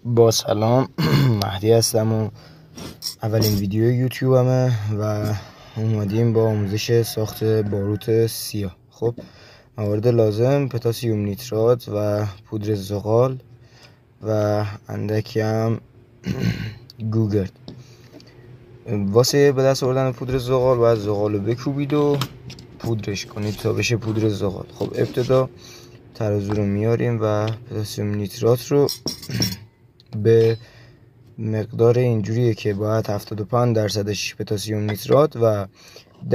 با سلام. مهدی هستم و اولین ویدیو یوتیوبمه و اومدیم با آموزش ساخت باروت سیاه. خب موارد لازم: پتاسیم نیترات و پودر زغال و اندکی هم گوگرد. واسه به دست آوردن پودر زغال باید زغال رو بکوبید و پودرش کنید تا بشه پودر زغال. خب ابتدا ترازو رو میاریم و پتاسیم نیترات رو به مقدار اینجوریه که باید 75% پتاسیم نیترات و 10%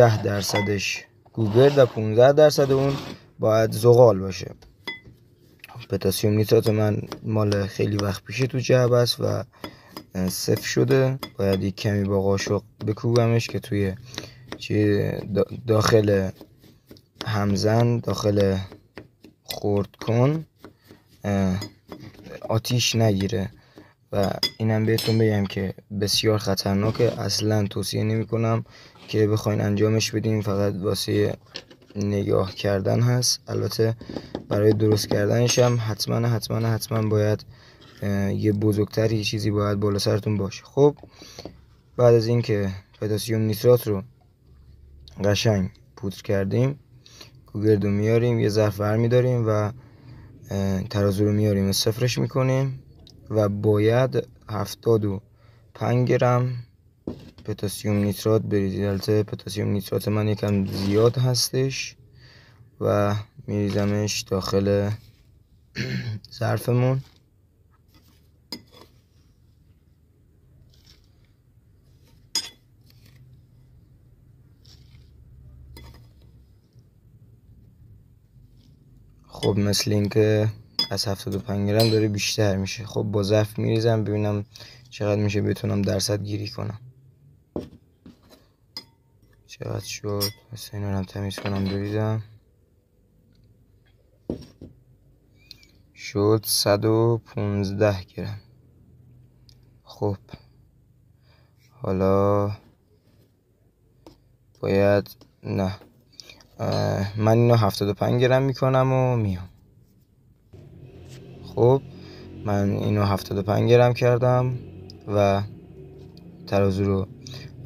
گوگرد و 15% اون باید زغال باشه. پتاسیم نیترات من مال خیلی وقت پیشه تو جعبه است و صفر شده. باید یک کمی با قاشق بکوبمش که توی داخل همزن، داخل خرد کن آتیش نگیره. و اینم بهتون بگم که بسیار خطرناکه، اصلا توصیه نمی کنم که بخواین انجامش بدین، فقط واسه نگاه کردن هست. البته برای درست کردنش هم حتما باید یه بزرگتری چیزی باید بالا سرتون باشه. خب بعد از اینکه پتاسیم نیترات رو قشنگ پودر کردیم، گوگرد رو میاریم یه ظرف برمیداریم و ترازو رو میاریم و صفرش میکنیم و باید 75 گرم پتاسیم نیترات بریزید. البته پتاسیم نیترات من یکم زیاد هستش و میریزمش داخل ظرفمون. خب مثل این که از 75 گرم داره بیشتر میشه. خب با ظرف میریزم ببینم چقدر میشه، بتونم درصد گیری کنم. چقدر شد؟ مثل این رو هم تمیز کنم بریزم. شد 115 گرم. خب حالا باید من اینو 75 گرم میکنم و میام. خب من اینو 75 گرم کردم و ترازو رو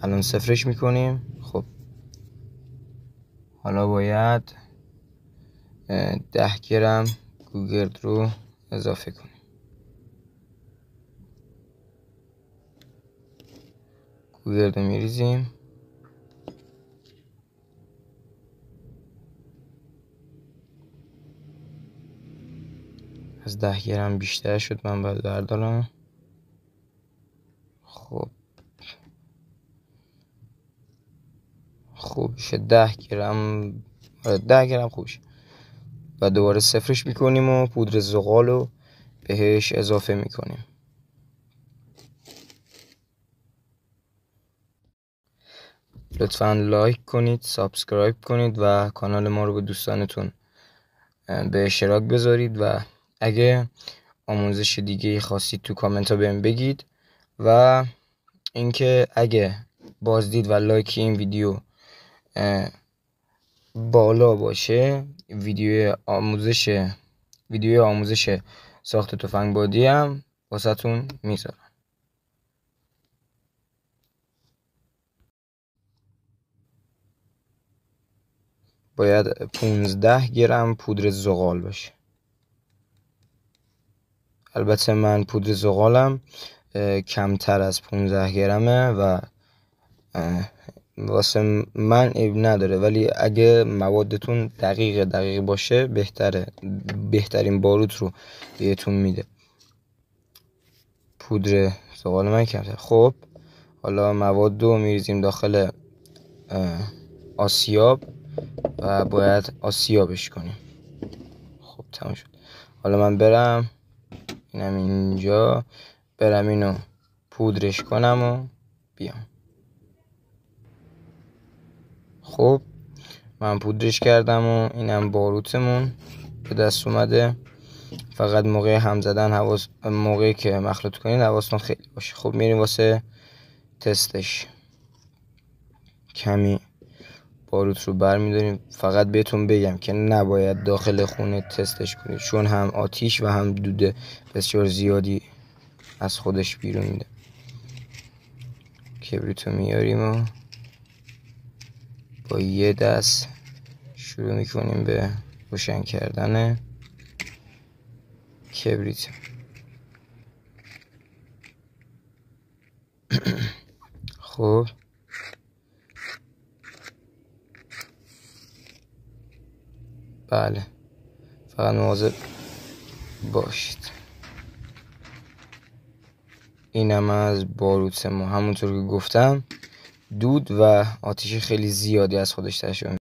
الان صفرش میکنیم. خب حالا باید 10 گرم گوگرد رو اضافه کنیم. گوگرد رو میریزیم. از 10 گرم بیشتر شد، من باید بردارم. خب خوبشه 10 گرم. 10 گرم خوبشه. و دوباره صفرش میکنیم و پودر زغال رو بهش اضافه میکنیم. لطفاً لایک کنید، سابسکرایب کنید و کانال ما رو به دوستانتون به اشتراک بذارید و اگه آموزش دیگه خواستید تو کامنت ها بهم بگید. و اینکه اگه بازدید و لایک این ویدیو بالا باشه، ویدیو آموزش ساخت تفنگ بادی هم واسهتون میذارم. باید 15 گرم پودر زغال باشه. البته من پودر زغالم کمتر از 15 گرمه و واسه من عیب نداره، ولی اگه موادتون دقیق باشه بهتره. بهترین باروت رو بهتون میده. پودر زغال من کمتر. خب حالا مواد رو میریزیم داخل آسیاب و باید آسیابش کنیم. خب تمام شد. حالا من برم اینم اینجا، برم اینو پودرش کنم و بیام. خب من پودرش کردم و اینم باروتمون به دست اومده. فقط موقع هم زدن موقعی که مخلوط کنید حواستون خیلی باشه. خب میریم واسه تستش. کمی باروت رو برمیداریم. فقط بهتون بگم که نباید داخل خونه تستش کنید، چون هم آتیش و هم دود بسیار زیادی از خودش بیرون میده. کبریتو میاریم و با یه دست شروع میکنیم به روشن کردن کبریت. خب بله، فقط مواظب باشید. اینم از باروت ما. همونطور که گفتم دود و آتش خیلی زیادی از خودش تشکیل